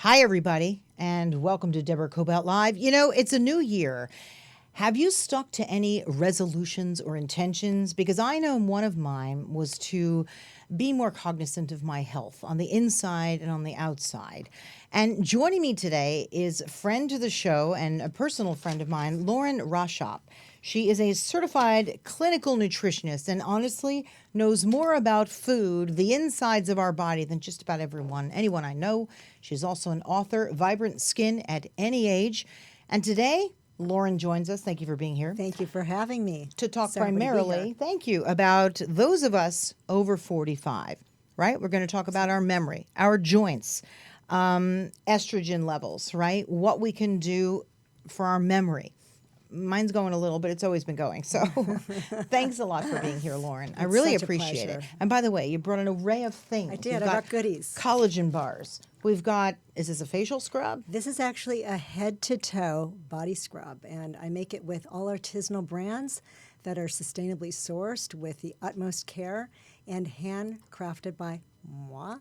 Hi, everybody, and welcome to Deborah Kobylt Live. You know, it's a new year. Have you stuck to any resolutions or intentions? Because I know one of mine was to be more cognizant of my health on the inside and on the outside. And joining me today is a friend to the show and a personal friend of mine, Lauren Rashap. She is a certified clinical nutritionist and honestly knows more about food, the insides of our body, than just about anyone I know. She's also an author, Vibrant Skin at Any Age. And today, Lauren joins us. Thank you for being here. Thank you for having me. To talk So happy to be primarily, here. thank you, about those of us over 45, right? We're going to talk about our memory, our joints, estrogen levels, right? What we can do for our memory. Mine's going a little, but it's always been going. So thanks a lot for being here, Lauren. I really such a appreciate it. pleasure. And by the way, you brought an array of things. I did. We've I brought goodies. Collagen bars. We've got, is this a facial scrub? This is actually a head-to-toe body scrub, and I make it with all artisanal brands that are sustainably sourced with the utmost care and handcrafted by moi.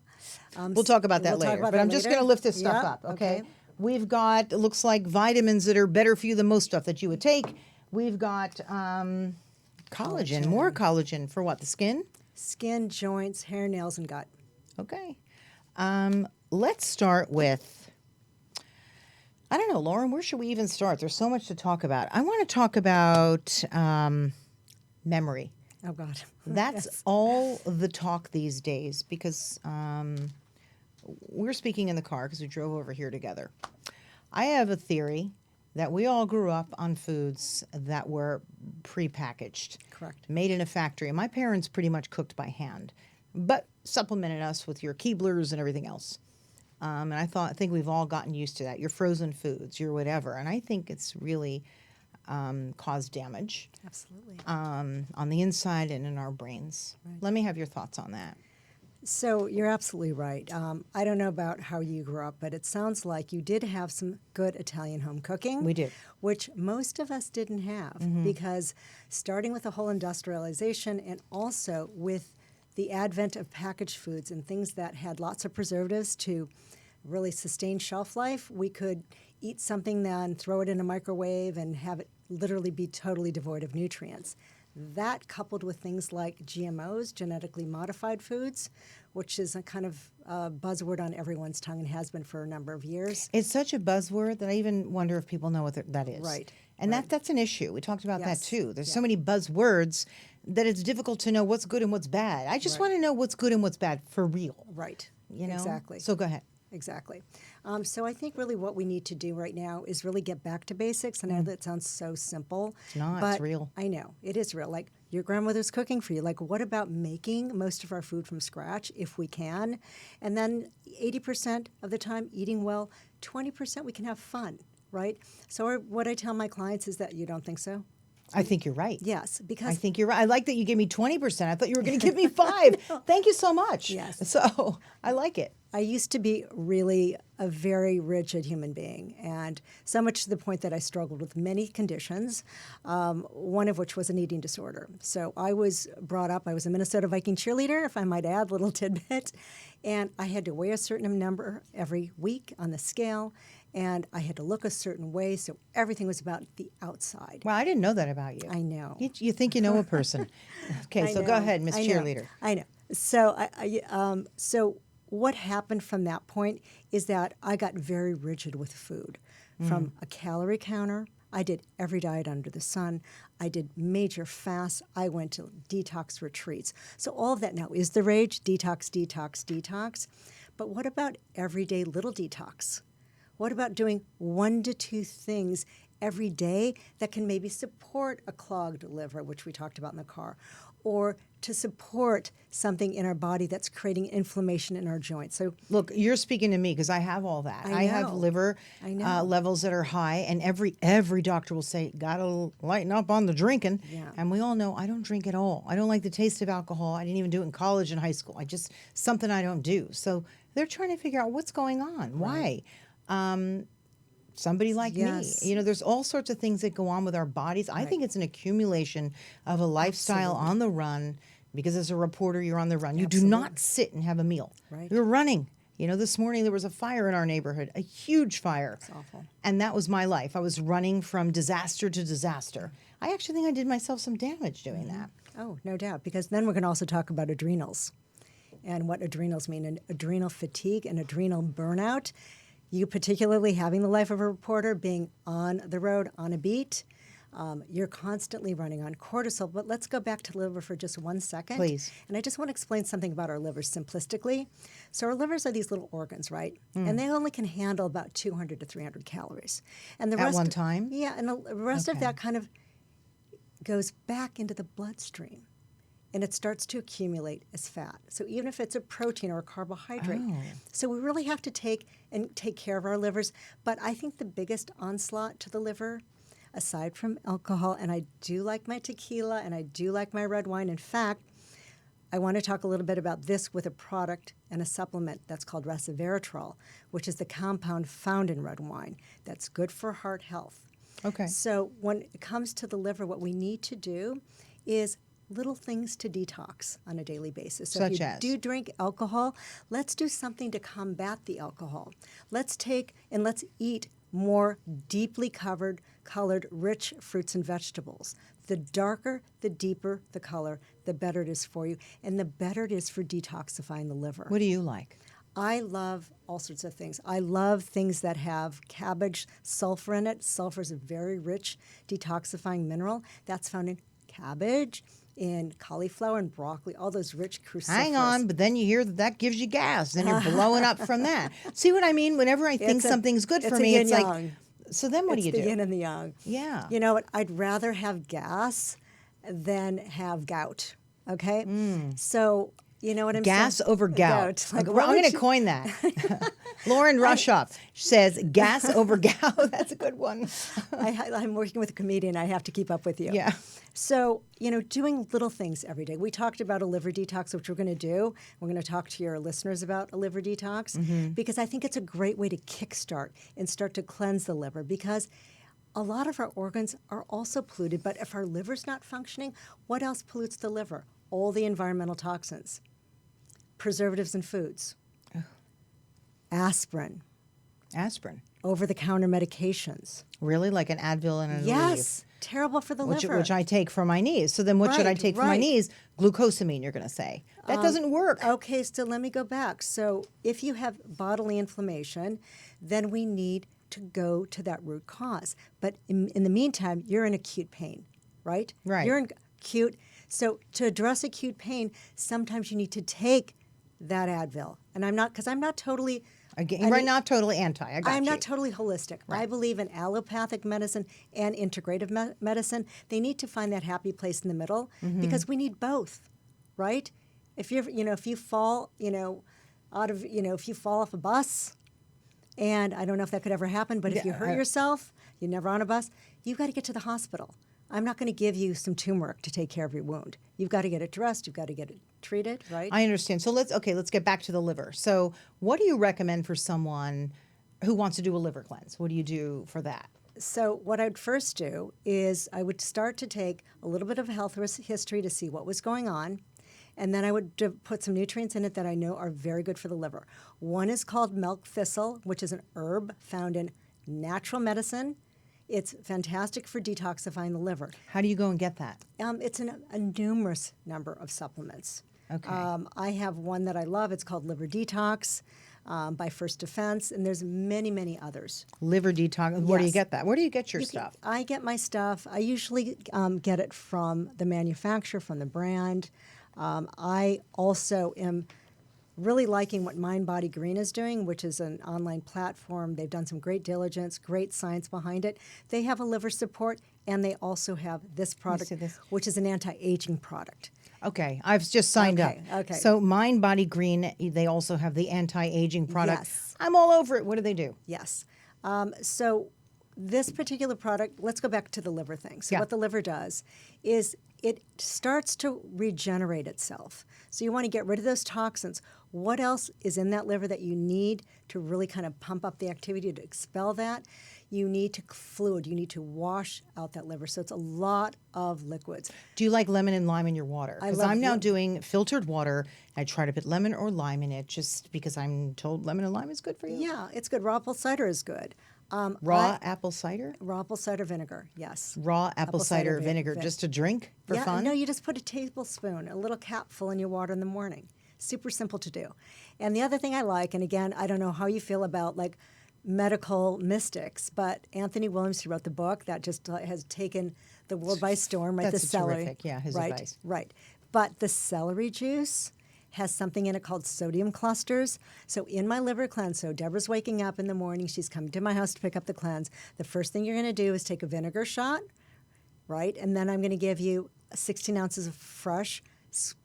We'll talk about that we'll later. talk about But that I'm just later. going to lift this stuff Yeah, up, okay? okay. We've got, it looks like vitamins that are better for you than most stuff that you would take. We've got collagen, more collagen for what, the skin? Skin, joints, hair, nails, and gut. Okay. Let's start with, I don't know, Lauren, where should we even start? There's so much to talk about. I want to talk about memory. Oh, God. That's Yes. all the talk these days because we're speaking in the car because we drove over here together. I have a theory that we all grew up on foods that were prepackaged. Correct. Made in a factory. And my parents pretty much cooked by hand, but supplemented us with your Keeblers and everything else. And I think we've all gotten used to that. Your frozen foods, your whatever. And I think it's really caused damage Absolutely. on the inside and in our brains. Right. Let me have your thoughts on that. So you're absolutely right. I don't know about how you grew up, but it sounds like you did have some good Italian home cooking. We did. Which most of us didn't have because starting with the whole industrialization and also with the advent of packaged foods and things that had lots of preservatives to really sustain shelf life, we could eat something then throw it in a microwave and have it literally be totally devoid of nutrients. That coupled with things like GMOs, genetically modified foods, which is a kind of buzzword on everyone's tongue and has been for a number of years. It's such a buzzword that I even wonder if people know what that is. Right. And right. that's an issue. We talked about Yes. that too. There's Yeah. so many buzzwords that it's difficult to know what's good and what's bad. I just Right. want to know what's good and what's bad for real. Right. You know? Exactly. So go ahead. Exactly. So I think really what we need to do right now is really get back to basics. And I know that sounds so simple. It's not. But It's real. I know. It is real. Like your grandmother's cooking for you. Like what about making most of our food from scratch if we can? And then 80% of the time eating well, 20% we can have fun, right? So what I tell my clients is that you don't think so? I think you're right. Yes, because I think you're right. I like that you gave me 20%. I thought you were going to give me 5. Thank you so much. Yes. So I like it. I used to be really a very rigid human being, and so much to the point that I struggled with many conditions, one of which was an eating disorder. So I was brought up, I was a Minnesota Viking cheerleader, if I might add, little tidbit, and I had to weigh a certain number every week on the scale, and I had to look a certain way, so everything was about the outside. Well, I didn't know that about you. I know. You think you know a person. Okay, I so go know. ahead, Miss I know. Cheerleader. I know. So so what happened from that point is that I got very rigid with food. From a calorie counter, I did every diet under the sun. I did major fasts. I went to detox retreats. So all of that now is the rage, detox, detox, detox. But what about everyday little detox? What about doing 1 to 2 things every day that can maybe support a clogged liver, which we talked about in the car, or to support something in our body that's creating inflammation in our joints? So Look, you're speaking to me because I have all that. I have know. liver I know. levels that are high, and every doctor will say, "Gotta lighten up on the drinking." Yeah. And we all know I don't drink at all. I don't like the taste of alcohol. I didn't even do it in college and high school. I just something I don't do. So they're trying to figure out what's going on. Why? Somebody like Yes. me. You know, there's all sorts of things that go on with our bodies. I think it's an accumulation of a lifestyle Absolutely. on the run because as a reporter, you're on the run. You do Absolutely. not sit and have a meal. Right. You're running. You know, this morning there was a fire in our neighborhood, a huge fire. It's awful. And that was my life. I was running from disaster to disaster. I actually think I did myself some damage doing that. Oh, no doubt, because then we're going to also talk about adrenals and what adrenals mean, and adrenal fatigue and adrenal burnout. You particularly having the life of a reporter, being on the road, on a beat, you're constantly running on cortisol. But let's go back to liver for just 1 second. Please. And I just want to explain something about our livers simplistically. So our livers are these little organs, right? And they only can handle about 200 to 300 calories. And the At rest one time? Yeah, and the rest of Okay. that kind of goes back into the bloodstream. And it starts to accumulate as fat. So even if it's a protein or a carbohydrate. Oh. So we really have to take care of our livers. But I think the biggest onslaught to the liver, aside from alcohol, and I do like my tequila and I do like my red wine. In fact, I want to talk a little bit about this with a product and a supplement that's called resveratrol, which is the compound found in red wine that's good for heart health. Okay. So when it comes to the liver, what we need to do is little things to detox on a daily basis. So Such if you as? do drink alcohol, let's do something to combat the alcohol. Let's take and let's eat more deeply colored, rich fruits and vegetables. The darker, the deeper the color, the better it is for you, and the better it is for detoxifying the liver. What do you like? I love all sorts of things. I love things that have cabbage sulfur in it. Sulfur is a very rich detoxifying mineral. That's found in cabbage, in cauliflower and broccoli, all those rich cruciferous. Hang on, but then you hear that gives you gas, then you're blowing up from that. See what I mean? Whenever I think something's good for me, it's like, so then what do you do? It's the yin and the yang. Yeah. You know what? I'd rather have gas than have gout. Okay? So, you know what I'm saying? Gas over gout. Like, I'm what would going to you- coin that. Lauren Rashap says gas over gout. That's a good one. I'm working with a comedian. I have to keep up with you. Yeah. So, you know, doing little things every day. We talked about a liver detox, which we're going to do. We're going to talk to your listeners about a liver detox because I think it's a great way to kickstart and start to cleanse the liver because a lot of our organs are also polluted. But if our liver's not functioning, what else pollutes the liver? All the environmental toxins, preservatives in foods, aspirin, over-the-counter medications. Really? Like an Advil and a Yes, terrible for the liver. which I take for my knees. So then what should I Right, take for my right. knees? Glucosamine, you're going to say. That doesn't work. Okay, so let me go back. So if you have bodily inflammation, then we need to go to that root cause. But in the meantime, you're in acute pain, right? Right. You're in acute. So to address acute pain, sometimes you need to take that Advil. And I'm not totally. Again, right now, I'm totally anti. I got I'm you. not totally holistic. I believe in allopathic medicine and integrative medicine. They need to find that happy place in the middle because we need both, right? If you fall, if you fall off a bus, and I don't know if that could ever happen, but if you hurt yourself, you're never on a bus, you've got to get to the hospital. I'm not going to give you some turmeric to take care of your wound. You've got to get it dressed. You've got to get it treated, right? I understand. So let's get back to the liver. So what do you recommend for someone who wants to do a liver cleanse? What do you do for that? So what I'd first do is I would start to take a little bit of a health history to see what was going on. And then I would put some nutrients in it that I know are very good for the liver. One is called milk thistle, which is an herb found in natural medicine. It's fantastic for detoxifying the liver. How do you go and get that? It's a numerous number of supplements. Okay. I have one that I love. It's called Liver Detox by First Defense, and there's many, many others. Liver detox. Where do you Yes. get that? Where do you get your stuff? I get my stuff. I usually get it from the manufacturer, from the brand. I also am really liking what Mind Body Green is doing, which is an online platform. They've done some great diligence, great science behind it. They have a liver support, and they also have this product, see this. which is an anti-aging product. Okay, I've just signed Okay, up. okay. So Mind Body Green, they also have the anti-aging product. Yes. I'm all over it. What do they do? Yes. So this particular product, let's go back to the liver thing. So Yeah. what the liver does is it starts to regenerate itself. So you want to get rid of those toxins. What else is in that liver that you need to really kind of pump up the activity to expel that? you need to fluid. You need to wash out that liver. So it's a lot of liquids. Do you like lemon and lime in your water? I Because love I'm now lemon. doing filtered water. I try to put lemon or lime in it just because I'm told lemon and lime is good for you. Yeah, it's good. Raw apple cider is good. Raw apple cider? Raw apple cider vinegar, yes. Raw apple cider vinegar, vin- just to drink for yeah, fun? no, you just put a tablespoon, a little capful in your water in the morning. Super simple to do. And the other thing I like, and again, I don't know how you feel about like medical mystics, but Anthony Williams, who wrote the book that just has taken the world by storm, right? That's the celery, terrific, yeah, his right, advice. right. But the celery juice has something in it called sodium clusters. So in my liver cleanse, so Deborah's waking up in the morning, she's coming to my house to pick up the cleanse. The first thing you're going to do is take a vinegar shot, right? And then I'm going to give you 16 ounces of fresh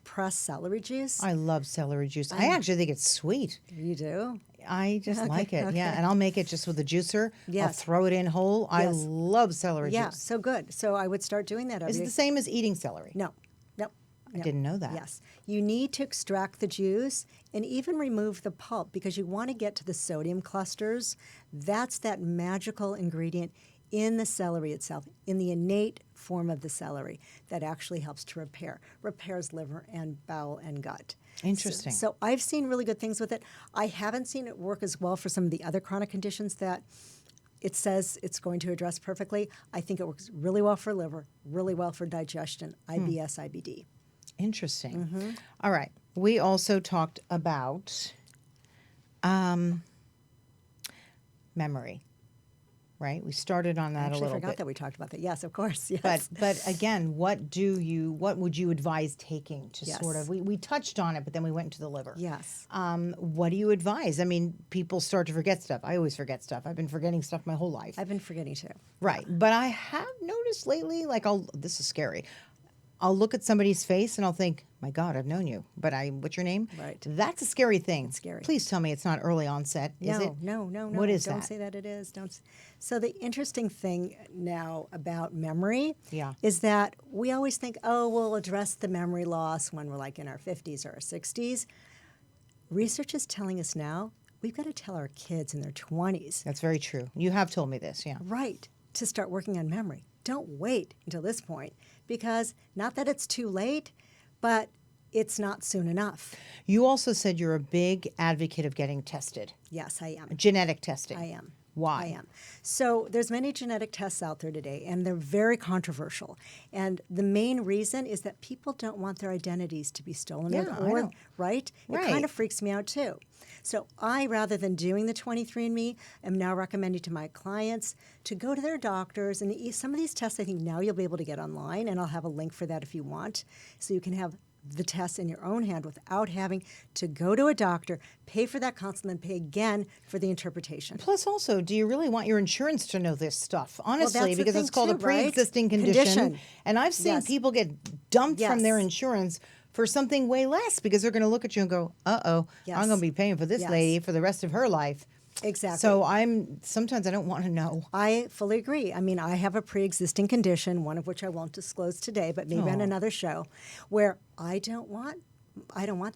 pressed celery juice. I love celery juice. I actually think it's sweet. You do? I just like it, yeah. And I'll make it just with a juicer. I'll Yes. throw it in whole. I Yes. love celery Yeah, juice. so good. So I would start doing that. Is it the same as eating celery? No, no. I didn't know that. Yes. You need to extract the juice and even remove the pulp because you want to get to the sodium clusters. That's that magical ingredient in the celery itself, in the innate form of the celery that actually helps to repairs liver and bowel and gut. Interesting. So I've seen really good things with it. I haven't seen it work as well for some of the other chronic conditions that it says it's going to address perfectly. I think it works really well for liver, really well for digestion, IBS, IBD. Interesting. All right. We also talked about memory, right? We started on that I a actually little forgot bit. that we talked about that. Yes, of course. Yes. But again, what would you advise taking to Yes. sort of, we touched on it, but then we went into the liver. Yes. What do you advise? I mean, people start to forget stuff. I always forget stuff. I've been forgetting stuff my whole life. I've been forgetting to. Right. But I have noticed lately, like this is scary. I'll look at somebody's face and I'll think, my God, I've known you. But what's your name? Right. That's a scary thing. It's scary. Please tell me it's not early onset, is it? No. What is Don't that? say that it is. Don't. So the interesting thing now about memory Yeah. is that we always think, oh, we'll address the memory loss when we're like in our 50s or our 60s. Research is telling us now we've got to tell our kids in their 20s, That's very true. You have told me this, yeah. right, to start working on memory. Don't wait until this point because not that it's too late, but it's not soon enough. You also said you're a big advocate of getting tested, Yes, I am. genetic testing. I am. Why? I am. So there's many genetic tests out there today, and they're very controversial. And the main reason is that people don't want their identities to be stolen. Yeah, I know. Right? Right. It kind of freaks me out too. So I, rather than doing the 23andMe, am now recommending to my clients to go to their doctors. And some of these tests I think now you'll be able to get online, and I'll have a link for that if you want. So you can have the tests in your own hand without having to go to a doctor, pay for that consult, and then pay again for the interpretation. Plus, also, do you really want your insurance to know this stuff? Honestly, that's the because it's thing called a too, right? pre-existing condition. And I've seen Yes. people get dumped from their Yes. insurance for something way less because they're going to look at you and go, uh-oh, Yes. I'm going to be paying for this Yes. lady for the rest of her life. Exactly. So sometimes I don't want to know. I fully agree. I mean, I have a pre-existing condition, one of which I won't disclose today, but maybe on another show, where I don't want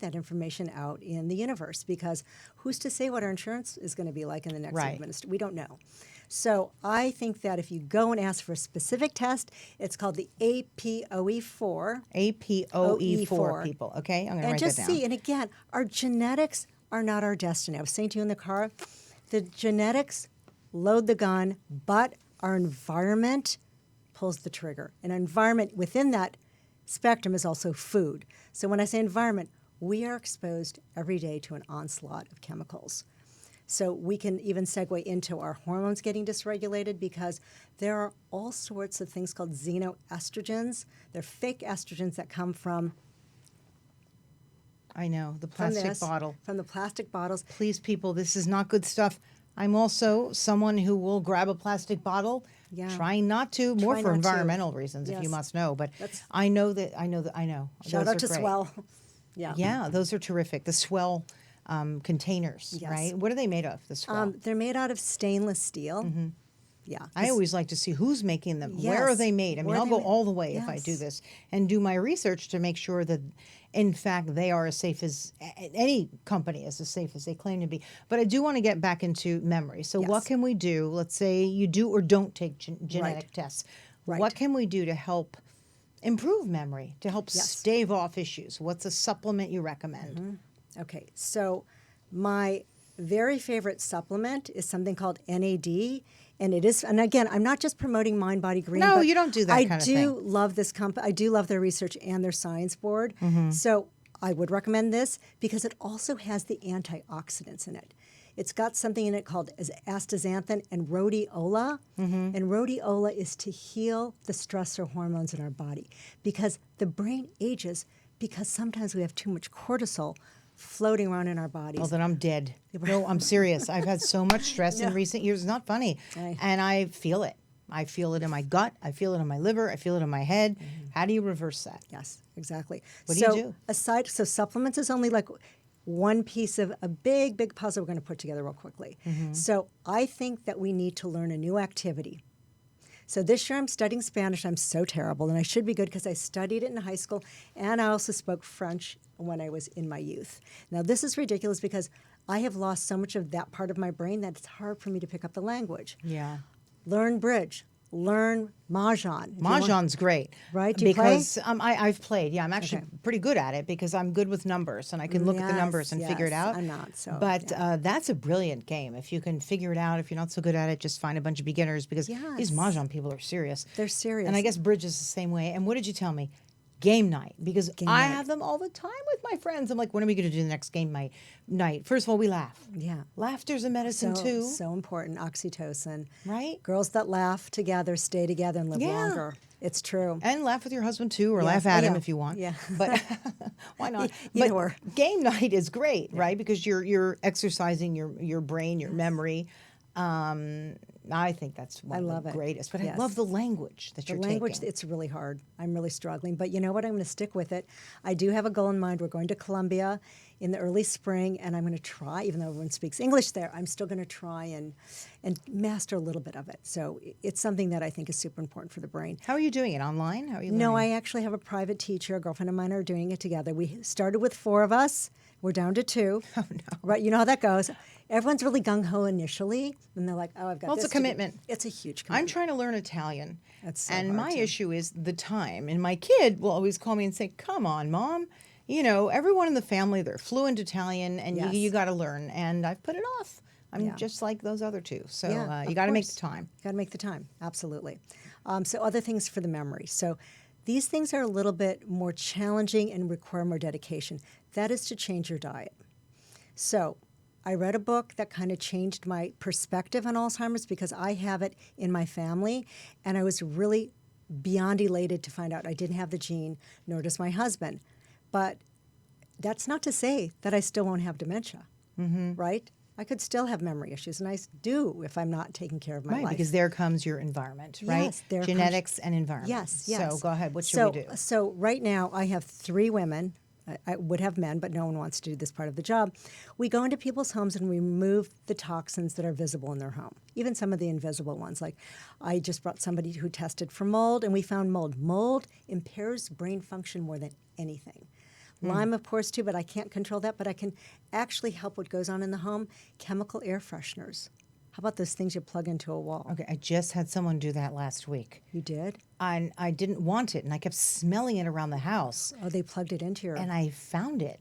that information out in the universe because who's to say what our insurance is going to be like in the next Right. administration? We don't know. So I think that if you go and ask for a specific test, it's called the APOE4. APOE4 people. Okay, I'm going to And write just that down. see, and again, our genetics are not our destiny. I was saying to you in the car, the genetics load the gun, but our environment pulls the trigger. And environment within that spectrum is also food. So when I say environment, we are exposed every day to an onslaught of chemicals. So we can even segue into our hormones getting dysregulated because there are all sorts of things called xenoestrogens. They're fake estrogens that come from I know, the from plastic this, bottle. from the plastic bottles. Please, people, this is not good stuff. I'm also someone who will grab a plastic bottle, Yeah. trying not to, more Try for not to. environmental reasons, if Yes. you must know. But That's- I know. Shout Those out are to great. Swell. Yeah. Yeah, those are terrific. The Swell containers, Yes. right? What are they made of, the Swell? They're made out of stainless steel. Yeah. I always like to see who's making them. Where are Yes. they made? I mean, Where are I'll they go made? all the way if I do Yes. this and do my research to make sure that, in fact, they are as safe as any company is as safe as they claim to be. But I do want to get back into memory. So, what Yes. can we do? Let's say you do or don't take genetic tests. Right. What can we do to help improve memory, to help Yes. stave off issues? What's a supplement you recommend? Okay, so my very favorite supplement is something called NAD, and it is. And again, I'm not just promoting Mind Body Green. No, but you don't do that I kind of do thing. love this company. I do love their research and their science board. So I would recommend this because it also has the antioxidants in it. It's got something in it called astaxanthin and rhodiola. And rhodiola is to heal the stressor hormones in our body because the brain ages because sometimes we have too much cortisol floating around in our bodies. Well, then I'm dead. No, I'm serious. I've had so much stress in recent years. It's not funny. And I feel it. I feel it in my gut. I feel it in my liver. I feel it in my head. How do you reverse that? Yes, exactly. What do you do? So supplements is only like one piece of a big, big puzzle we're going to put together real quickly. So I think that we need to learn a new activity. So this year I'm studying Spanish. I'm so terrible, and I should be good because I studied it in high school, and I also spoke French when I was in my youth. Now this is ridiculous because I have lost so much of that part of my brain that it's hard for me to pick up the language. Yeah. Learn bridge. Learn mahjong. Mahjong's great. Right? Do you play? Because I've played. Yeah, I'm actually pretty good at it because I'm good with numbers and I can look at the numbers and figure it Yes, out. I'm not, so, But that's a brilliant game. If you can figure it out, if you're not so good at it, just find a bunch of beginners because these Yes. Mahjong people are serious. They're serious. And I guess bridge is the same way. And what did you tell me? Game night. Because I night. have them all the time with my friends. I'm like, when are we going to do the next game night? First of all, we laugh. Yeah. Laughter's a medicine too. So important. Oxytocin. Right? Girls that laugh together stay together and live Yeah. longer. It's true. And laugh with your husband too, or laugh Yes. at Oh, him yeah. if you want. Yeah. But why not? Either But or. game night is great, right? Because you're exercising your brain, your memory. I think that's one I of love the it. greatest. But I Yes. love the language that The you're language, taking. it's really hard. I'm really struggling. But you know what? I'm going to stick with it. I do have a goal in mind. We're going to Colombia in the early spring, and I'm going to try, even though everyone speaks English there, I'm still going to try and master a little bit of it. So it's something that I think is super important for the brain. How are you doing it? Online? How are you No, learning? I actually have a private teacher. A girlfriend of mine are doing it together. We started with 4 of us. We're down to 2. Oh, no. Right, you know how that goes. Everyone's really gung-ho initially, and they're like, oh, I've got Well, this it's a to do. commitment. It's a huge I'm commitment. trying to learn Italian. That's so and hard, my too. issue is the time. And my kid will always call me and say, come on, Mom. You know, everyone in the family, they're fluent Italian, and Yes. you got to learn. And I've put it off. I'm Yeah. just like those other two. So Yeah, you of got to make course. the time. Got to make the time, absolutely. So other things for the memory. So these things are a little bit more challenging and require more dedication. That is to change your diet. So I read a book that kind of changed my perspective on Alzheimer's because I have it in my family, and I was really beyond elated to find out I didn't have the gene, nor does my husband. But that's not to say that I still won't have dementia, right? I could still have memory issues, and I do if I'm not taking care of my Right, life. because there comes your environment, right? Yes, there comes- Genetics and environment. Yes, yes. So go ahead. What should we do? So right now I have 3 women. I would have men, but no one wants to do this part of the job. We go into people's homes and we remove the toxins that are visible in their home, even some of the invisible ones. Like I just brought somebody who tested for mold, and we found mold. Mold impairs brain function more than anything. Lyme, of course, too, but I can't control that. But I can actually help what goes on in the home. Chemical air fresheners. How about those things you plug into a wall? Okay, I just had someone do that last week. You did? And I didn't want it, and I kept smelling it around the house. Oh, they plugged it into your... And I found it.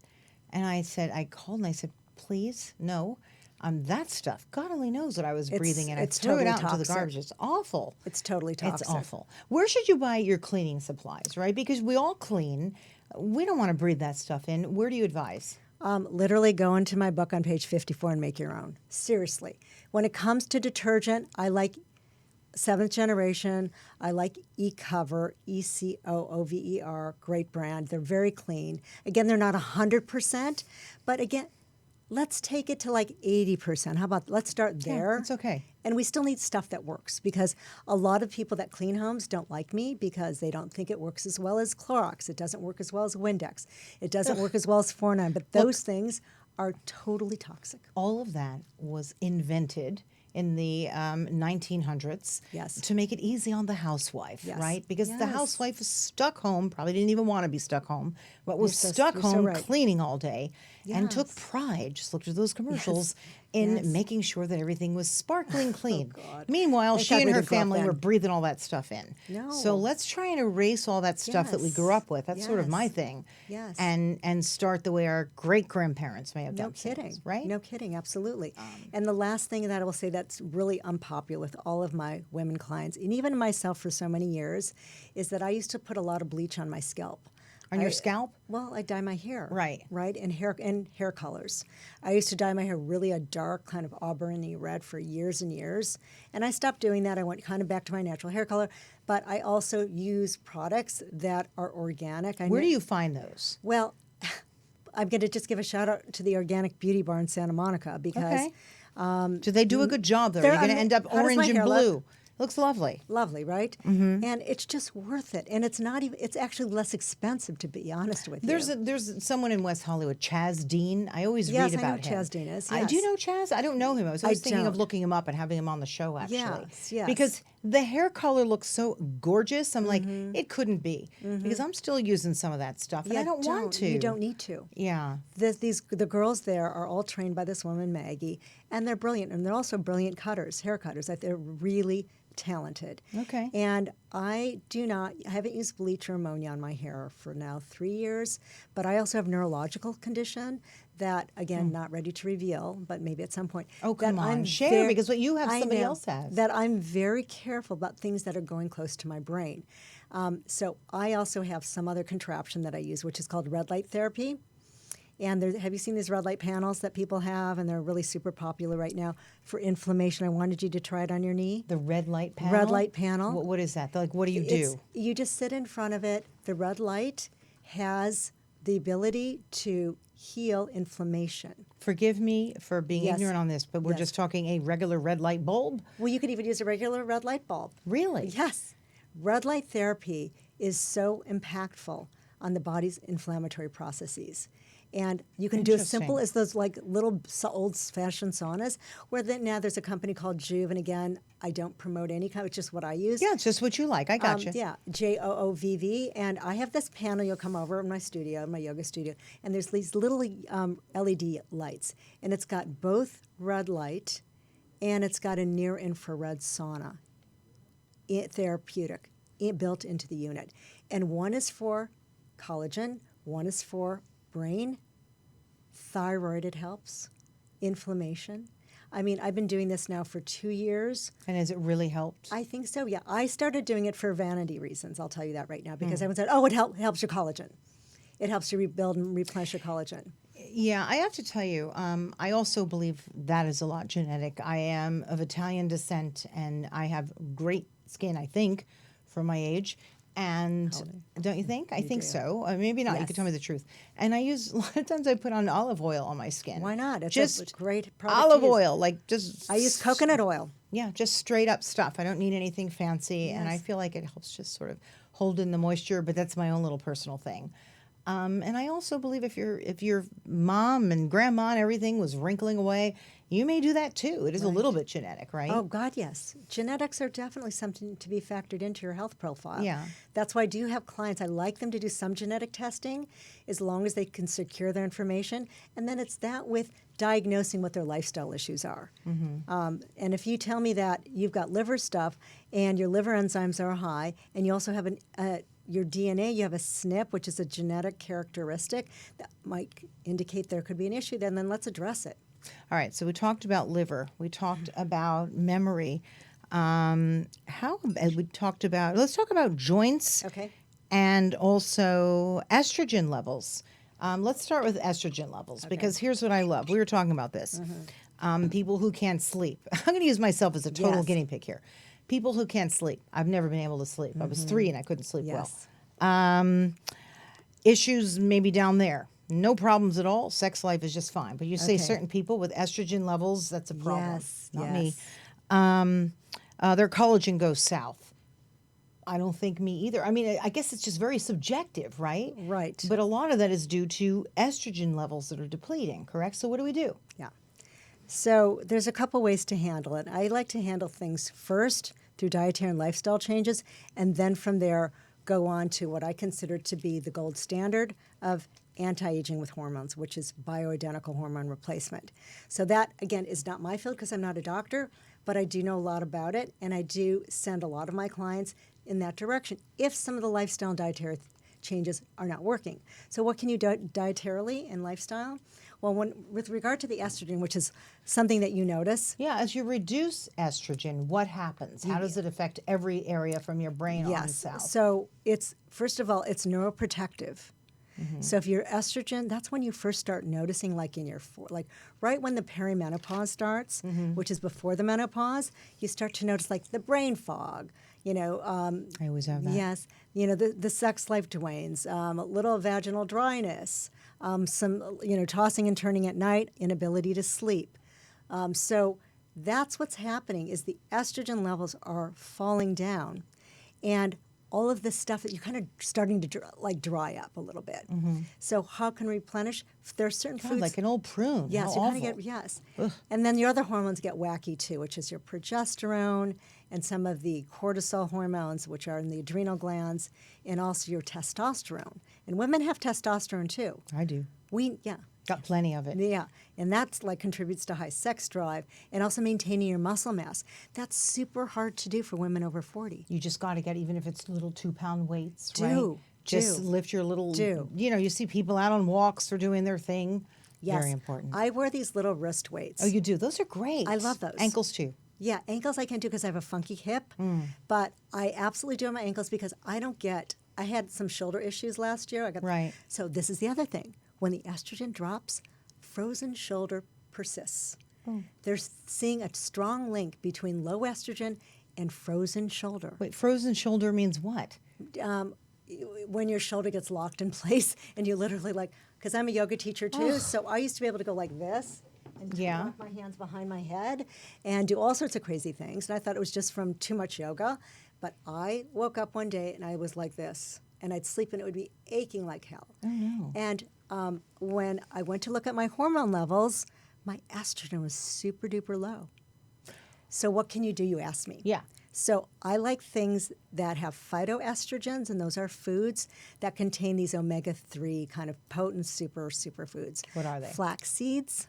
And I called and I said, please, no. That stuff, God only knows what I was breathing in. I it's threw it totally out into the toxic. garbage. It's awful. It's totally toxic. It's awful. Where should you buy your cleaning supplies, right? Because we all clean. We don't want to breathe that stuff in. Where do you advise? Literally go into my book on page 54 and make your own. Seriously. When it comes to detergent, I like 7th Generation. I like eCover, ECOOVER, great brand. They're very clean. Again, they're not 100%, but again, let's take it to like 80%. How about, let's start there. It's okay. And we still need stuff that works because a lot of people that clean homes don't like me because they don't think it works as well as Clorox. It doesn't work as well as Windex. It doesn't work as well as Fornine. But those things are totally toxic. All of that was invented in the 1900s Yes. to make it easy on the housewife, Yes. right? Because the Yes. housewife was stuck home, probably didn't even want to be stuck home, but was stuck you're so home right. cleaning all day and took Yes. pride, just looked at those commercials, in Yes. making sure that everything was sparkling clean. God. Meanwhile, Thank she God and we her didn't grow up family were then. breathing all that stuff in. No. So let's try and erase all that stuff that we grew Yes. up with. That's sort of my Yes. thing. Yes. And start the way our great-grandparents may have No done kidding. things, right? No kidding, absolutely. And the last thing that I will say that's really unpopular with all of my women clients, and even myself for so many years, is that I used to put a lot of bleach on my scalp. On your scalp? Well, I dye my hair. Right. Right, and hair colors. I used to dye my hair really a dark kind of auburny red for years and years, and I stopped doing that. I went kind of back to my natural hair color, but I also use products that are organic. Where do you find those? Well, I'm going to just give a shout out to the Organic Beauty Bar in Santa Monica because Do they do a good job, though? they're You're going to ama- end up how does my orange and hair look? blue. Looks lovely. lovely, right? Mm-hmm. And it's just worth it. And it's not even, it's actually less expensive, to be honest with you. There's someone in West Hollywood, Chaz Dean. I always Yes, read I know about who him. Chaz Dean is, Do you yes. know Chaz? I don't know him. I was always thinking of don't. looking him up and having him on the show, actually. Yes, yes. Because the hair color looks so gorgeous. I'm like, it couldn't be. Because I'm still using some of that stuff, and Yeah, I don't want to. You don't need to. Yeah. The girls there are all trained by this woman, Maggie, and they're brilliant. And they're also brilliant hair cutters. Like, they're really talented. Okay. And I haven't used bleach or ammonia on my hair for now 3 years, but I also have a neurological condition that, again, not ready to reveal, but maybe at some point. Oh, come that on. I'm Share, because what you have, I somebody know, else has. That I'm very careful about things that are going close to my brain. So I also have some other contraption that I use, which is called red light therapy. And have you seen these red light panels that people have? And they're really super popular right now for inflammation. I wanted you to try it on your knee. The red light panel? Red light panel. What is that? Like, what do you do? You just sit in front of it. The red light has the ability to heal inflammation. Forgive me for being Yes. ignorant on this, but we're Yes. just talking a regular red light bulb? Well, you could even use a regular red light bulb. Really? Yes. Red light therapy is so impactful on the body's inflammatory processes. And you can do as simple Interesting. as those like little old-fashioned saunas, where now there's a company called Juve, and again, I don't promote any kind, it's just what I use. Yeah, it's just what you like. I got you. Yeah, JOOVV, and I have this panel. You'll come over in my studio, my yoga studio, and there's these little LED lights, and it's got both red light, and it's got a near-infrared sauna, therapeutic, built into the unit, and one is for collagen, one is for brain, thyroid. It helps, inflammation. I mean, I've been doing this now for 2 years. And has it really helped? I think so, yeah. I started doing it for vanity reasons, I'll tell you that right now, because everyone said, oh, it helps your collagen. It helps you rebuild and replenish your collagen. Yeah, I have to tell you, I also believe that is a lot genetic. I am of Italian descent, and I have great skin, I think, for my age. And don't you think? I think so. Maybe not. You Yes. could tell me the truth. And a lot of times I put on olive oil on my skin. Why not? It's just a great product olive to use. oil, like just. I use coconut oil. Yeah, just straight up stuff. I don't need anything fancy, and I Yes. feel like it helps just sort of hold in the moisture. But that's my own little personal thing. And I also believe if your mom and grandma and everything was wrinkling away, you may do that too. It is a little bit genetic, right? Oh, God, yes. Genetics are definitely something to be factored into your health profile. Yeah. That's why I do have clients. I like them to do some genetic testing as long as they can secure their information. And then it's that with diagnosing what their lifestyle issues are. And if you tell me that you've got liver stuff and your liver enzymes are high, and you also have your DNA, you have a SNP, which is a genetic characteristic that might indicate there could be an issue, then let's address it. All right. So we talked about liver. We talked about memory. Let's talk about joints. Okay. And also estrogen levels. Let's start with estrogen levels because here's what I love. We were talking about this. People who can't sleep. I'm going to use myself as a total Yes. guinea pig here. People who can't sleep. I've never been able to sleep. I was 3 and I couldn't sleep Yes. well. Issues maybe down there. No problems at all. Sex life is just fine. But you say Okay. certain people with estrogen levels, that's a problem. Yes, Not yes. me. Their collagen goes south. I don't think me either. I mean, I guess it's just very subjective, right? Right. But a lot of that is due to estrogen levels that are depleting, correct? So what do we do? Yeah. So there's a couple ways to handle it. I like to handle things first through dietary and lifestyle changes, and then from there go on to what I consider to be the gold standard of anti-aging with hormones, which is bioidentical hormone replacement. So that, again, is not my field because I'm not a doctor, but I do know a lot about it, and I do send a lot of my clients in that direction if some of the lifestyle and dietary changes are not working. So what can you do dietarily and lifestyle? Well, with regard to the estrogen, which is something that you notice. Yeah, as you reduce estrogen, what happens? How does it affect every area from your brain on south? So it's, first of all, it's neuroprotective. So if your estrogen, that's when you first start noticing, like in your, like right when the perimenopause starts, which is before the menopause, you start to notice like the brain fog, you know. I always have that. Yes, you know, the sex life wanes, a little vaginal dryness, some, you know, tossing and turning at night, inability to sleep. So that's what's happening is the estrogen levels are falling down, and all of this stuff that you're kind of starting to dry up a little bit. So how can we replenish? There are certain foods like an old prune. Yes, How you kind awful. of get and then the other hormones get wacky too, which is your progesterone and some of the cortisol hormones, which are in the adrenal glands, and also your testosterone. And women have testosterone too. I do. Got plenty of it. Yeah, and that's like contributes to high sex drive and also maintaining your muscle mass. That's super hard to do for women over 40. You just got to get, even if it's little 2-pound weights, Do. right? Just lift your little, Do. you know, you see people out on walks or doing their thing. Yes. Very important. I wear these little wrist weights. Oh, you do? Those are great. I love those. Ankles too. Yeah, ankles I can't do because I have a funky hip, but I absolutely do on my ankles because I had some shoulder issues last year. Right. So this is the other thing. When the estrogen drops, frozen shoulder persists. They're seeing a strong link between low estrogen and frozen shoulder. Wait, frozen shoulder means what? When your shoulder gets locked in place and you literally because I'm a yoga teacher too, so I used to be able to go like this and lock my hands behind my head and do all sorts of crazy things. And I thought it was just from too much yoga. But I woke up one day and I was like this. And I'd sleep and it would be aching like hell. Oh, no. And when I went to look at my hormone levels, my estrogen was super duper low. So what can you do, you asked me? Yeah. So I like things that have phytoestrogens, and those are foods that contain these omega-3 kind of potent superfoods. What are they? Flax seeds,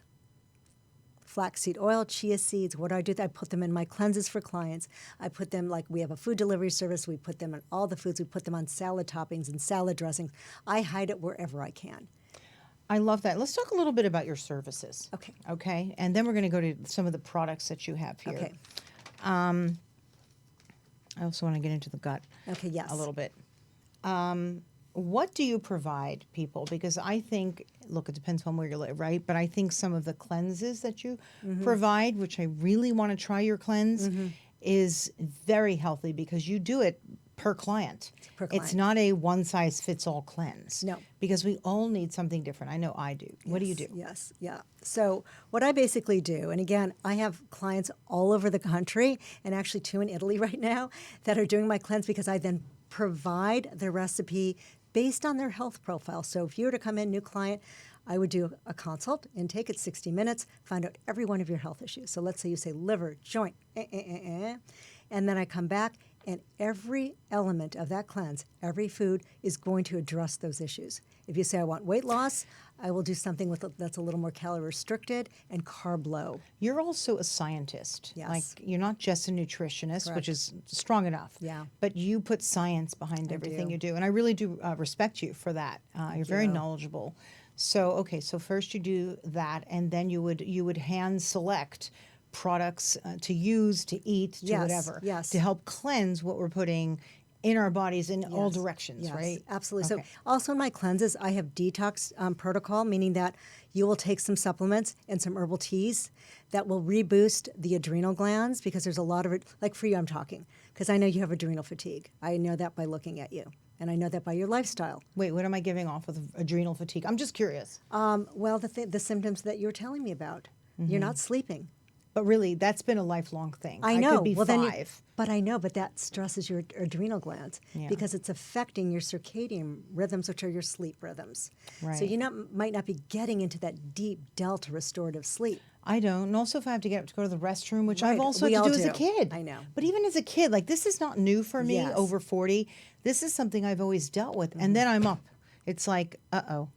flaxseed oil, chia seeds. What do? I put them in my cleanses for clients. I put them, like we have a food delivery service, we put them in all the foods. We put them on salad toppings and salad dressings. I hide it wherever I can. I love that. Let's talk a little bit about your services. Okay. Okay. And then we're going to go to some of the products that you have here. Okay. I also want to get into the gut Okay, yes. a little bit. What do you provide people? Because I think, look, it depends on where you live, right? But I think some of the cleanses that you provide, which I really want to try your cleanse, is very healthy because you do it per client. Per It's client. not a one-size-fits-all cleanse. No. Because we all need something different. I know I do. What do you do? Yes, yeah. So what I basically do, and again, I have clients all over the country, and actually 2 in Italy right now, that are doing my cleanse because I then provide the recipe based on their health profile. So if you were to come in, new client, I would do a consult, intake at 60 minutes, find out every one of your health issues. So let's say you say liver, joint, and then I come back, and every element of that cleanse, every food is going to address those issues. If you say I want weight loss, I will do something that's a little more calorie restricted and carb low. You're also a scientist. Yes. Like, you're not just a nutritionist, Correct. which is strong enough. Yeah. But you put science behind everything do. you do. And I really do respect you for that. You're very you. knowledgeable. So, okay, so first you do that, and then you would hand select products to use, to eat, to Yes, whatever. yes. To help cleanse what we're putting in our bodies in all Yes, directions, yes, right? Absolutely. Okay. So also in my cleanses, I have detox protocol, meaning that you will take some supplements and some herbal teas that will reboost the adrenal glands because there's a lot of it. Like for you, I'm talking because I know you have adrenal fatigue. I know that by looking at you, and I know that by your lifestyle. Wait, what am I giving off with adrenal fatigue? I'm just curious. Well, the symptoms that you were telling me about, you're not sleeping. But really, that's been a lifelong thing. I know. could be well, 5. but I know, but that stresses your adrenal glands Yeah. because it's affecting your circadian rhythms, which are your sleep rhythms. So Right. you might not be getting into that deep delta restorative sleep. I don't. And also if I have to get up to go to the restroom, which I've Right. also We had to all do as a do. kid. I know. But even as a kid, like this is not new for me Yes. over 40. This is something I've always dealt with. And then I'm up. It's like,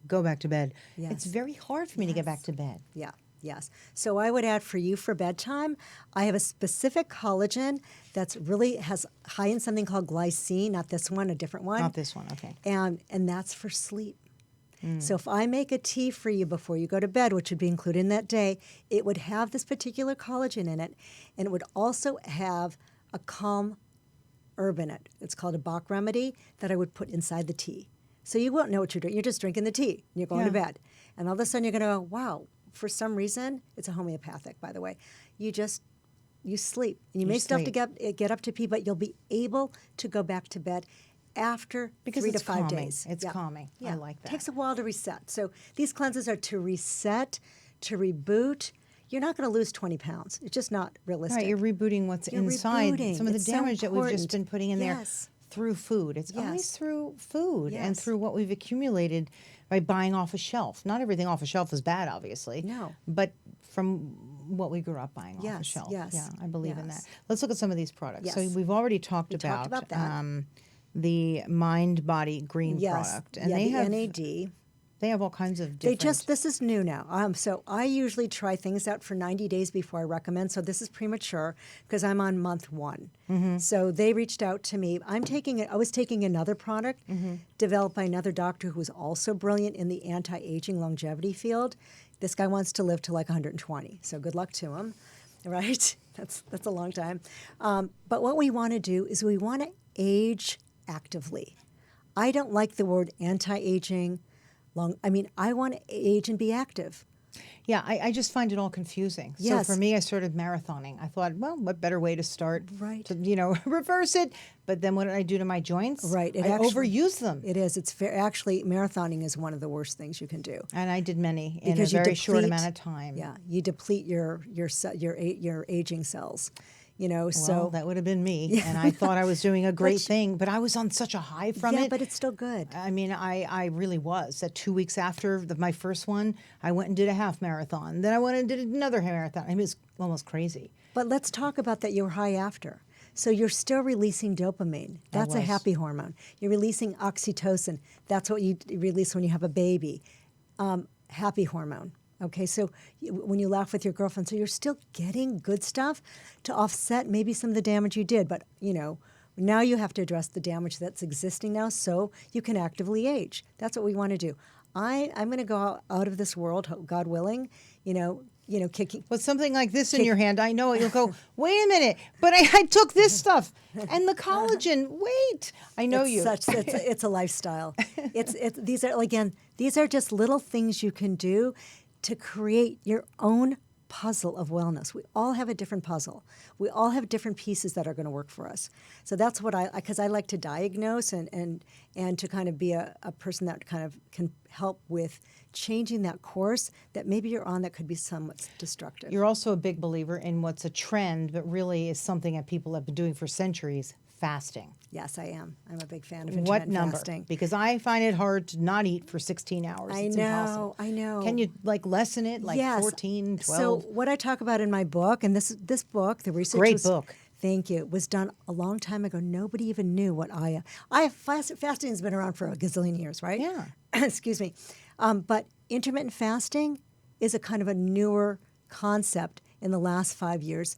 go back to bed. It's Yes. very hard for me to get back Yes. to bed. Yeah, yes. So I would add for you for bedtime, I have a specific collagen that's really has high in something called glycine, not this one, a different one. Not this one, okay. And that's for sleep. So if I make a tea for you before you go to bed, which would be included in that day, it would have this particular collagen in it, and it would also have a calm herb in it. It's called a Bach remedy that I would put inside the tea. So you won't know what you're doing. You're just drinking the tea and you're going to Yeah. bed. And all of a sudden you're going to go, wow, for some reason, it's a homeopathic, by the way. You sleep. And you may still have to get up to pee, but you'll be able to go back to bed after Because 3 it's to 5 calming. days. It's calming. I like that. It takes a while to reset. So these cleanses are to reset, to reboot. You're not going to lose 20 pounds. It's just not realistic. Right, you're rebooting what's You're inside. rebooting. Some of the It's so damage that we've just important. been putting in there Yes. through food. It's always Yes. through food and Yes. through what we've accumulated by buying off a shelf. Not everything off a shelf is bad, obviously. No. But from what we grew up buying off a Yes, shelf. yes, Yeah, I believe in that. yes. Let's look at some of these products. So Yes. we've already talked We talked about that. the Mind Body Green Yes. product. And yeah, they the have NAD. they have all kinds of different This is new now. So I usually try things out for 90 days before I recommend. So this is premature because I'm on month 1. So they reached out to me. I was taking another product developed by another doctor who was also brilliant in the anti-aging longevity field. This guy wants to live to like 120. So good luck to him, right? That's a long time. But what we want to do is we want to age actively. I don't like the word anti-aging. I want to age and be active. Yeah, I just find it all confusing. Yes. So for me, I started marathoning. I thought, well, what better way to start Right. to, reverse it? But then what did I do to my joints? Right. I overuse them. It is. Actually, marathoning is one of the worst things you can do. And I did many in Because a you very short deplete- amount of time. Yeah, you deplete your aging cells. Well, So that would have been me. And I thought I was doing a great thing, but I was on such a high from yeah, it. but it's still good. I mean, I really was. That 2 weeks after my first one, I went and did a half marathon. Then I went and did another marathon. I mean, it was almost crazy. But let's talk about that. You're high after. So you're still releasing dopamine. That's a was. happy hormone. You're releasing oxytocin. That's what you release when you have a baby. Happy hormone. Okay, so when you laugh with your girlfriend, so you're still getting good stuff to offset maybe some of the damage you did. But, now you have to address the damage that's existing now so you can actively age. That's what we want to do. I'm going to go out of this world, God willing, kicking. With something like this in your hand, I know it. You'll go, wait a minute, but I took this stuff and the collagen. Wait, I know you. It's a lifestyle. These are just little things you can do to create your own puzzle of wellness. We all have a different puzzle. We all have different pieces that are going to work for us. So that's what because I like to diagnose and to kind of be a person that kind of can help with changing that course that maybe you're on that could be somewhat destructive. You're also a big believer in what's a trend, but really is something that people have been doing for centuries, fasting. Yes, I am. I'm a big fan of What intermittent number? fasting. Because I find it hard to not eat for 16 hours. It's impossible. I know. Can you lessen it, Yes. 14, 12? So what I talk about in my book, and this book, the research Great was, book. Thank you. Was done a long time ago. Nobody even knew what fasting has been around for a gazillion years, right? Yeah. Excuse me. But intermittent fasting is a kind of a newer concept in the last 5 years,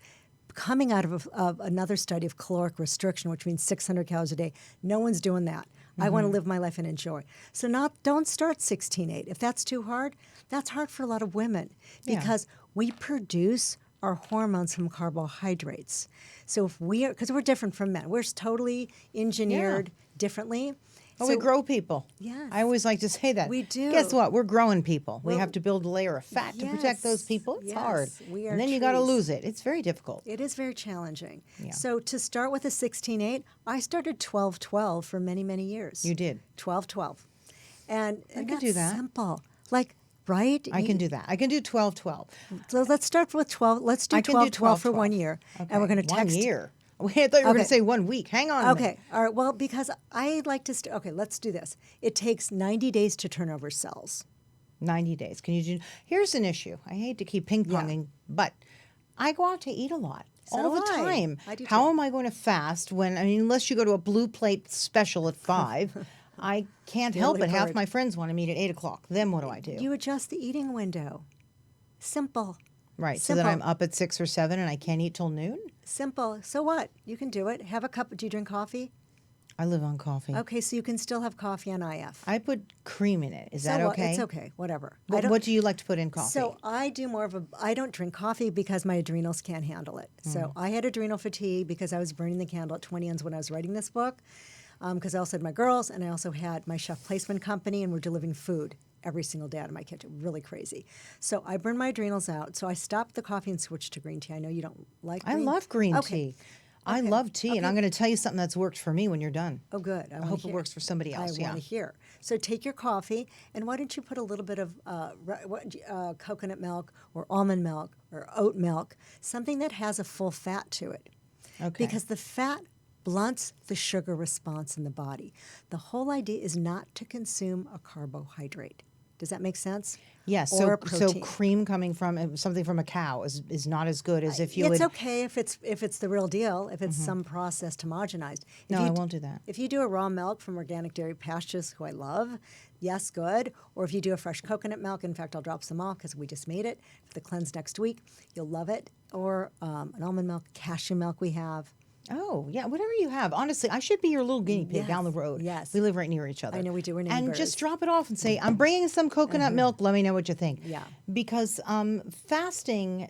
coming out of another study of caloric restriction, which means 600 calories a day. No one's doing that. I want to live my life and enjoy. So don't start 16-8. If that's too hard, that's hard for a lot of women because we produce our hormones from carbohydrates. So because we're different from men. We're totally engineered differently. Oh, we grow people. Yes. I always like to say that. We do. Guess what? We're growing people. We Well, have to build a layer of fat to protect those people. It's yes, hard. we are And then you got to trees. lose it. It's very difficult. It is very challenging. Yeah. So to start with a 16-8, I started 12-12 for many, many years. You did. 12-12. And could that's do that. simple. Right? I can do that. I can do 12-12. So let's start with 12. Let's do I can do 12-12 for 1 12-12. year. Okay. And we're going to text. 1 year. I thought you were going Okay. to say 1 week. Hang on a minute. Okay. All right. Well, because I like to okay, let's do this. It takes 90 days to turn over cells. 90 days. Can you do? Here's an issue. I hate to keep ping ponging, but I go out to eat a lot. So all do the I. time. I do How too. am I going to fast when, I mean, unless you go to a blue plate special at 5, I can't help Daily it. Half bird. my friends want to meet at 8 o'clock. Then what do I do? You adjust the eating window. Simple. Right, so Simple. that I'm up at 6 or 7 and I can't eat till noon? Simple. So what? You can do it. Have a cup. Do you drink coffee? I live on coffee. Okay, so you can still have coffee on IF. I put cream in it. Is that So what? okay? It's okay. Whatever. What do you like to put in coffee? So I do more of a. I don't drink coffee because my adrenals can't handle it. So I had adrenal fatigue because I was burning the candle at 20 ends when I was writing this book. Because I also had my girls, and I also had my chef placement company, and we're delivering food every single day out of my kitchen. Really crazy. So I burned my adrenals out. So I stopped the coffee and switched to green tea. I know you don't like I green. love green Okay. tea. I love tea, and Okay. I'm going to tell you something that's worked for me when you're done. Oh, good. I hope it works for somebody else. I want to hear. So take your coffee, and why don't you put a little bit of coconut milk or almond milk or oat milk, something that has a full fat to it. Okay. Because the fat blunts the sugar response in the body. The whole idea is not to consume a carbohydrate. Does that make sense? Yes. Or a So protein. cream coming from something from a cow is not as good as if you It's would. okay if it's the real deal, if it's some processed homogenized. If No, you I d- won't do that. If you do a raw milk from Organic Dairy Pastures, who I love, yes, good. Or if you do a fresh coconut milk, in fact, I'll drop some off because we just made it for the cleanse next week. You'll love it. Or an almond milk, cashew milk we have. Oh, yeah, whatever you have. Honestly, I should be your little guinea pig Yes, down the road. yes. We live right near each other. I know we do. We're And neighbors. just drop it off and say, I'm bringing some coconut milk. Let me know what you think. Yeah. Because fasting,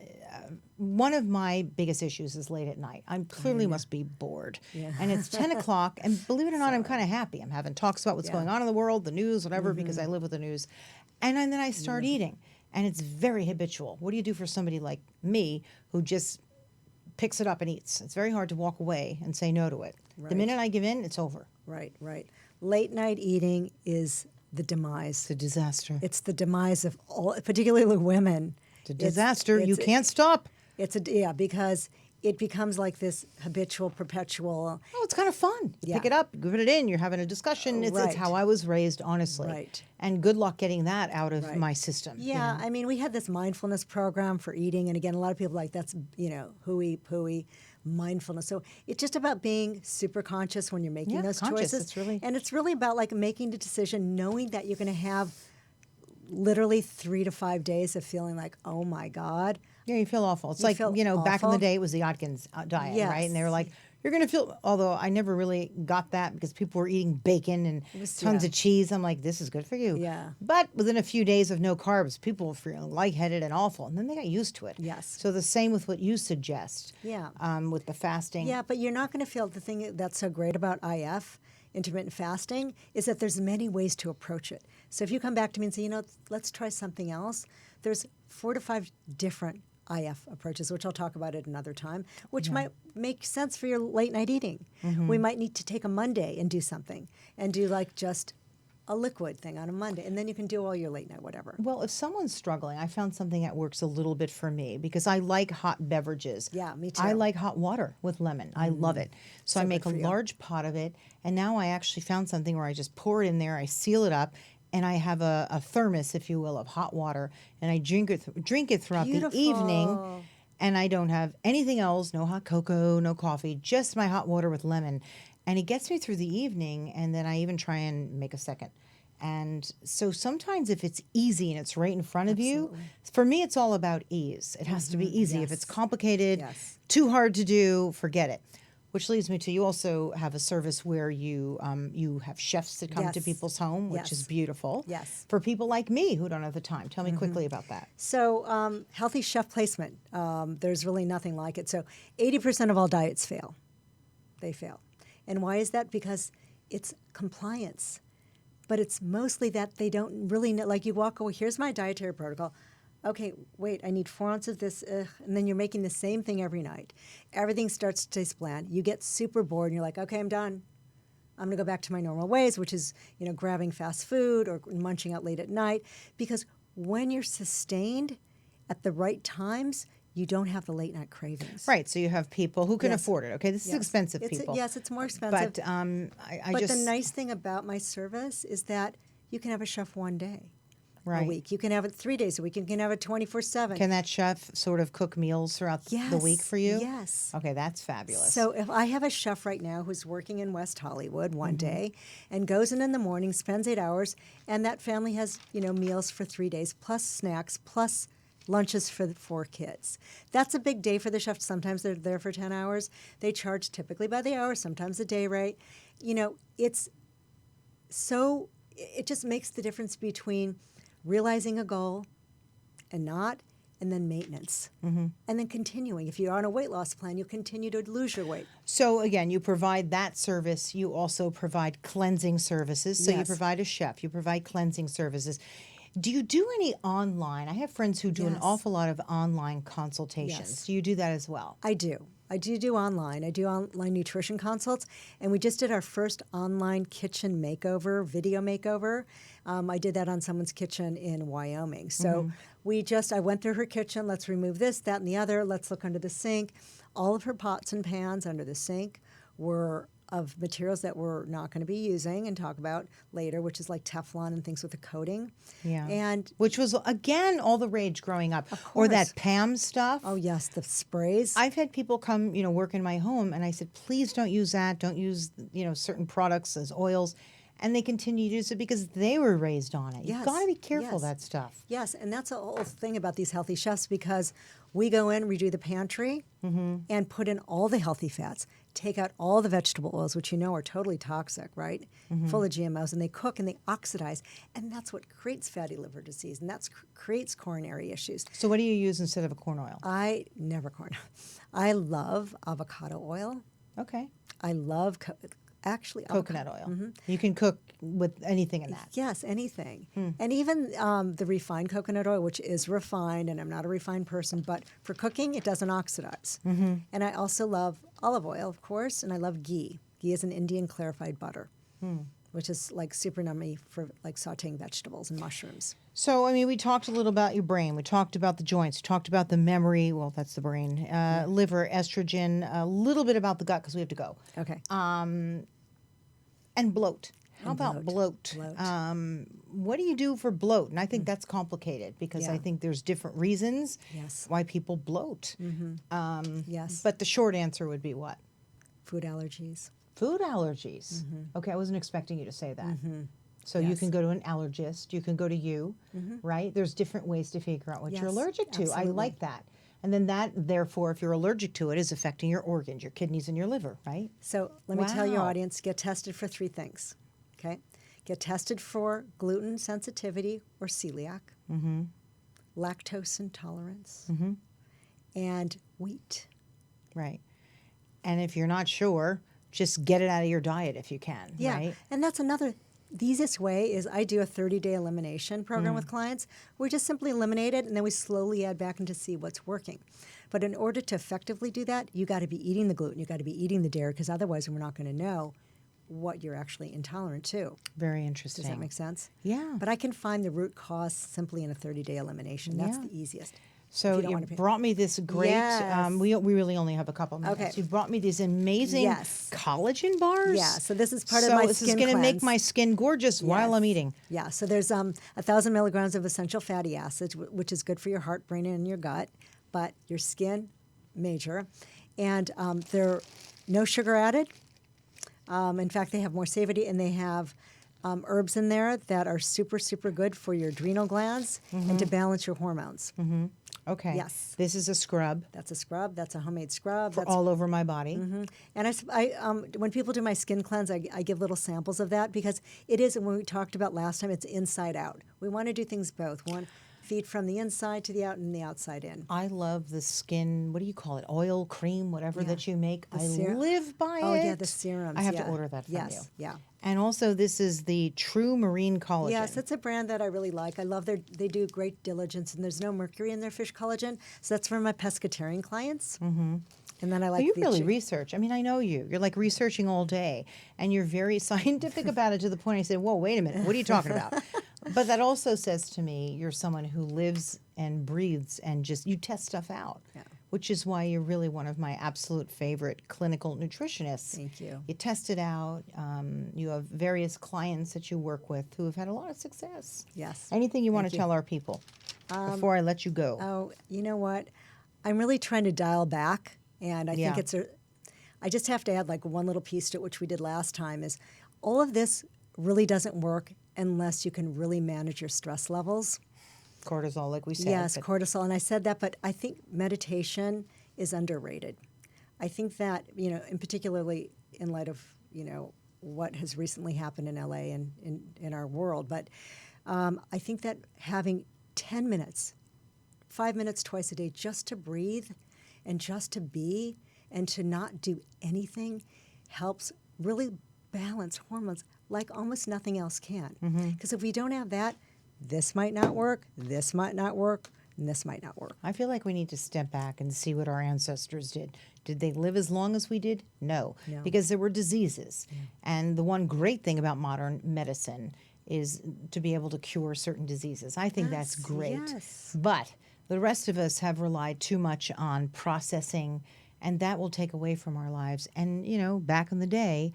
one of my biggest issues is late at night. I clearly must be bored. Yeah. And it's 10 o'clock. And believe it or not, I'm kind of happy. I'm having talks about what's going on in the world, the news, whatever, because I live with the news. And then I start eating. And it's very habitual. What do you do for somebody like me who just picks it up and eats? It's very hard to walk away and say no to it. The Right. minute I give in, it's over. Right, right. Late night eating is the demise. It's a disaster. It's the demise of all, particularly women. It's a disaster. You can't stop. Because it becomes like this habitual, perpetual. Oh, it's kind of fun. You pick it up, you put it in, you're having a discussion. It's Right. how I was raised, honestly. Right. And good luck getting that out of Right. my system. you Yeah, know? I mean, we had this mindfulness program for eating, and again, a lot of people are like that's hooey pooey mindfulness. So it's just about being super conscious when you're making Yeah, those conscious. choices. It's really- and it's really about like making the decision, knowing that you're going to have literally 3 to 5 days of feeling like, oh my God. Yeah, you feel awful. It's You like, feel back in the awful. day, it was the Atkins diet, Yes. right? And they were like, you're going to feel, although I never really got that because people were eating bacon and was- tons yeah. of cheese. I'm like, this is good for you. Yeah. But within a few days of no carbs, people were feeling lightheaded and awful. And then they got used to it. Yes. So the same with what you suggest. Yeah. With the fasting. Yeah, but you're not going to feel the thing that's so great about IF, intermittent fasting, is that there's many ways to approach it. So if you come back to me and say, let's try something else, there's 4 to 5 different IF approaches, which I'll talk about at another time, which might make sense for your late night eating. We might need to take a Monday and do something and do like just a liquid thing on a Monday, and then you can do all your late night whatever. Well, if someone's struggling, I found something that works a little bit for me because I like hot beverages. Yeah, me I too. like hot water with lemon. I love it. So I So make a good for you. large pot of it, and now I actually found something where I just pour it in there, I seal it up, and I have a thermos, if you will, of hot water, and I drink it throughout the evening. Beautiful. And I don't have anything else, no hot cocoa, no coffee, just my hot water with lemon. And it gets me through the evening, and then I even try and make a second. And so sometimes if it's easy and it's right in front of you, for me it's all about ease. It has to be easy. If Yes. it's complicated, Yes. too hard to do, forget it. Which leads me to you also have a service where you have chefs that come to Yes. people's home, which is Yes. beautiful. Yes. For people like me who don't have the time. Tell me quickly about that. So healthy chef placement, there's really nothing like it. So 80% of all diets fail. They fail. And why is that? Because it's compliance. But it's mostly that they don't really know. Like you walk away, here's my dietary protocol. Okay, wait, I need 4 ounces of this. And then you're making the same thing every night. Everything starts to taste bland. You get super bored and you're like, okay, I'm done. I'm going to go back to my normal ways, which is, grabbing fast food or munching out late at night. Because when you're sustained at the right times, you don't have the late night cravings. Right. So you have people who can Yes. afford it. Okay, this is Yes. expensive, It's- people. yes, it's more expensive. But I But just the nice thing about my service is that you can have a chef one day. a Right. week. You can have it 3 days a week. You can have it 24/7. Can that chef sort of cook meals throughout the week for you? Yes. Okay, that's fabulous. So if I have a chef right now who's working in West Hollywood one day and goes in the morning, spends 8 hours, and that family has, meals for 3 days, plus snacks, plus lunches for the 4 kids. That's a big day for the chef. Sometimes they're there for 10 hours. They charge typically by the hour, sometimes a day rate. It's so, it just makes the difference between realizing a goal and not, and then maintenance. And then continuing. If you're on a weight loss plan, you'll continue to lose your weight. So again, you provide that service. You also provide cleansing services. So you Yes. provide a chef. You provide cleansing services. Do you do any online? I have friends who do an Yes. awful lot of online consultations. Yes. Do you do that as well? I do. I do online. I do online nutrition consults, and we just did our first online kitchen makeover, video makeover. I did that on someone's kitchen in Wyoming. So I went through her kitchen. Let's remove this, that, and the other. Let's look under the sink. All of her pots and pans under the sink were of materials that we're not going to be using and talk about later, which is like Teflon and things with a coating. Yeah. And which was, again, all the rage growing up. Or that Pam stuff. oh yes, the sprays. I've had people come, work in my home, and I said, please don't use that. Don't use, certain products as oils. And they continue to use it because they were raised on it. You've Yes, got to be careful yes. of that stuff. Yes, and that's the whole thing about these healthy chefs because we go in, redo the pantry, and put in all the healthy fats, take out all the vegetable oils, which are totally toxic, right? Full of GMOs, and they cook and they oxidize, and that's what creates fatty liver disease, and that creates coronary issues. So what do you use instead of a corn oil? I never corn. I love avocado oil. Okay. I love actually Coconut oil. You can cook with anything in that. Yes, anything. And even the refined coconut oil, which is refined, and I'm not a refined person, but for cooking, it doesn't oxidize. And I also love olive oil, of course, and I love ghee. Ghee is an Indian clarified butter, which is like super nummy for like sauteing vegetables and mushrooms. So, we talked a little about your brain. We talked about the joints. We talked about the memory. Well, that's the brain. Liver, estrogen, a little bit about the gut because we have to go. Okay. And bloat. How about bloat? Bloat. What do you do for bloat? And I think that's complicated because I Yeah. think there's different reasons Yes. why people bloat. Yes. But the short answer would be what? Food allergies. Food allergies. Okay, I wasn't expecting you to say that. So you Yes. can go to an allergist. You can go to you, right? There's different ways to figure out what you're Yes, allergic to. I absolutely. like that. And then that, therefore, if you're allergic to it, is affecting your organs, your kidneys and your liver, right? So let me tell your Wow. audience, get tested for 3 things. Okay? Get tested for gluten sensitivity or celiac, lactose intolerance, and wheat. Right. And if you're not sure, just get it out of your diet if you can, Yeah. right? And that's the easiest way is I do a 30-day elimination program with clients. We just simply eliminate it, and then we slowly add back in to see what's working. But in order to effectively do that, you got to be eating the gluten, you got to be eating the dairy, because otherwise we're not going to know what you're actually intolerant to. Very interesting. Does that make sense? Yeah. But I can find the root cause simply in a 30-day elimination. That's Yeah. the easiest. So you don't you wanna pay- brought me this great, Yes. we really only have a couple minutes. Okay. You brought me these amazing Yes. collagen bars. Yeah, so this is part of So my this is skin going to make cleanse. my skin gorgeous while I'm Yes. eating. Yeah, so there's 1,000 milligrams of essential fatty acids, which is good for your heart, brain, and your gut, but your skin, major. And they're no sugar added. In fact, they have more satiety, and they have herbs in there that are super, super good for your adrenal glands and to balance your hormones. Okay. Yes. This is a scrub That's a scrub. That's a homemade scrub. for all over my body. And when people do my skin cleanse, I give little samples of that because it is, and when we talked about last time, it's inside out. We want to do things both. One, feed from the inside to the out and the outside in. I love the skin, what do you call it? Oil, cream, whatever Yeah. that you make. The I serum. live by Oh, it. yeah, the serums. I have to yeah. order that from you. Yes, yeah. And also, this is the True Marine Collagen. Yes, it's a brand that I really like. I love they do great diligence, and there's no mercury in their fish collagen. So that's for my pescatarian clients. Mm-hmm. And then I like you the really research. I mean, I know you. You're like researching all day, and you're very scientific about it to the point I said, whoa, wait a minute. What are you talking about? But that also says to me you're someone who lives and breathes and just, you test stuff out, which is why you're really one of my absolute favorite clinical nutritionists. Thank you. You test it out. You have various clients that you work with who have had a lot of success. Yes. Anything you want Thank to you. tell our people before I let you go? Oh, you know what? I'm really trying to dial back, and I think Yeah. I just have to add like one little piece to it, which we did last time, is all of this really doesn't work unless you can really manage your stress levels. Cortisol, like we said. Yes, but- cortisol, and I said that, but I think meditation is underrated. I think that, in particularly in light of, what has recently happened in LA and in our world, but I think that having 10 minutes, 5 minutes twice a day just to breathe and just to be and to not do anything helps really balance hormones like almost nothing else can. Because if we don't have that, this might not work, this might not work, and this might not work. I feel like we need to step back and see what our ancestors did. Did they live as long as we did? No, No. because there were diseases. And the one great thing about modern medicine is to be able to cure certain diseases. I think that's Yes, great. yes. But the rest of us have relied too much on processing, and that will take away from our lives. And, back in the day,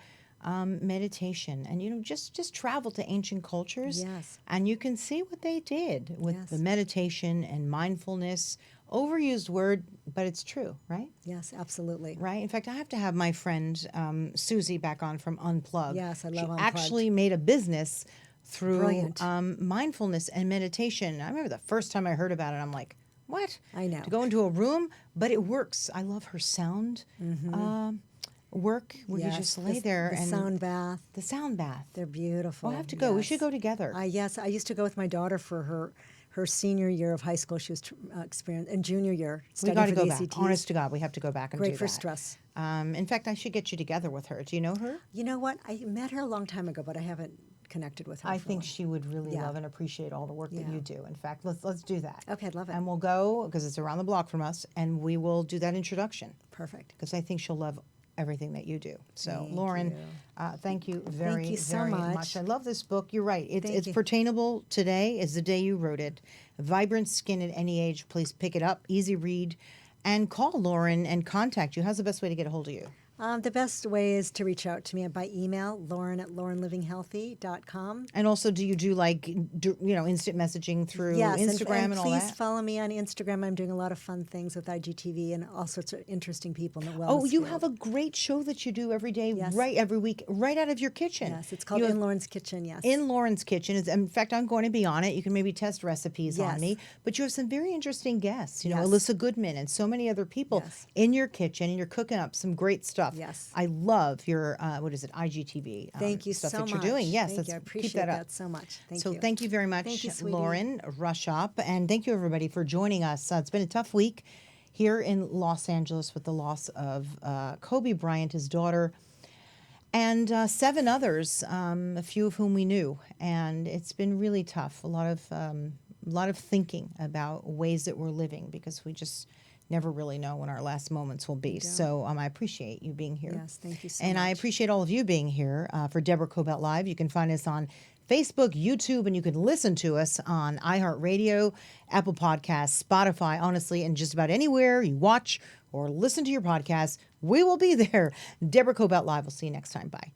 meditation and just travel to ancient cultures, Yes. and you can see what they did with Yes. the meditation and mindfulness. Overused word, but it's true, right? Yes, absolutely. Right. In fact, I have to have my friend Susie back on from Unplug. Yes, I love She Unplugged. actually made a business through Brilliant. mindfulness and meditation. I remember the first time I heard about it, I'm like, what? I know. To go into a room, but it works. I love her sound work where you Yes, just lay the, there the and sound bath. the sound bath. They're beautiful. We'll have to go. We should Yes. go together. Yes, I used to go with my daughter for her senior year of high school. She was experienced, and junior year We studying got to for go the back. ACTs. Honest to God, we have to go back and Great do for that. stress. In fact, I should get you together with her. Do you know her? You know what? I met her a long time ago, but I haven't connected with her. I for a think while. she would really Yeah. love and appreciate all the work that Yeah. you do. In fact, let's do that. Okay, I'd love it. And we'll go because it's around the block from us, and we will do that introduction Perfect. because I think she'll love everything that you do. So, Thank Lauren, you. Thank you very, you so very much. I love this book. You're right. Thank It's you. pertainable. Today is the day you wrote it. Vibrant skin at any age. Please pick it up. Easy read. And call Lauren and contact you. How's the best way to get a hold of you? The best way is to reach out to me by email, lauren@laurenlivinghealthy.com. And also, do you do instant messaging through Yes, Instagram and all please that? follow me on Instagram. I'm doing a lot of fun things with IGTV and all sorts of interesting people in the wellness Oh, you field. have a great show that you do every day, Yes. right every week, right out of your kitchen. Yes, it's called You have- In Lauren's Kitchen, yes. In Lauren's Kitchen. In fact, I'm going to be on it. You can maybe test recipes on Yes. me. But you have some very interesting guests. Yes. Alyssa Goodman and so many other people Yes. in your kitchen, and you're cooking up some great stuff. Yes. I love your IGTV Thank you stuff so that you're much. doing. Yes, Thank you. I let's appreciate keep that up. so much. Thank So you. thank you very much, Thank you, sweetie. Lauren, Rashap, and thank you everybody for joining us. It's been a tough week here in Los Angeles with the loss of Kobe Bryant, his daughter, and 7 others, a few of whom we knew, and it's been really tough. A lot of thinking about ways that we're living because we just never really know when our last moments will be. So I appreciate you being here. Yes, thank you so And much. I appreciate all of you being here for Deborah Kobylt Live. You can find us on Facebook, YouTube, and you can listen to us on iHeartRadio, Apple Podcasts, Spotify, honestly, and just about anywhere you watch or listen to your podcast. We will be there. Deborah Kobylt Live. We'll see you next time. Bye.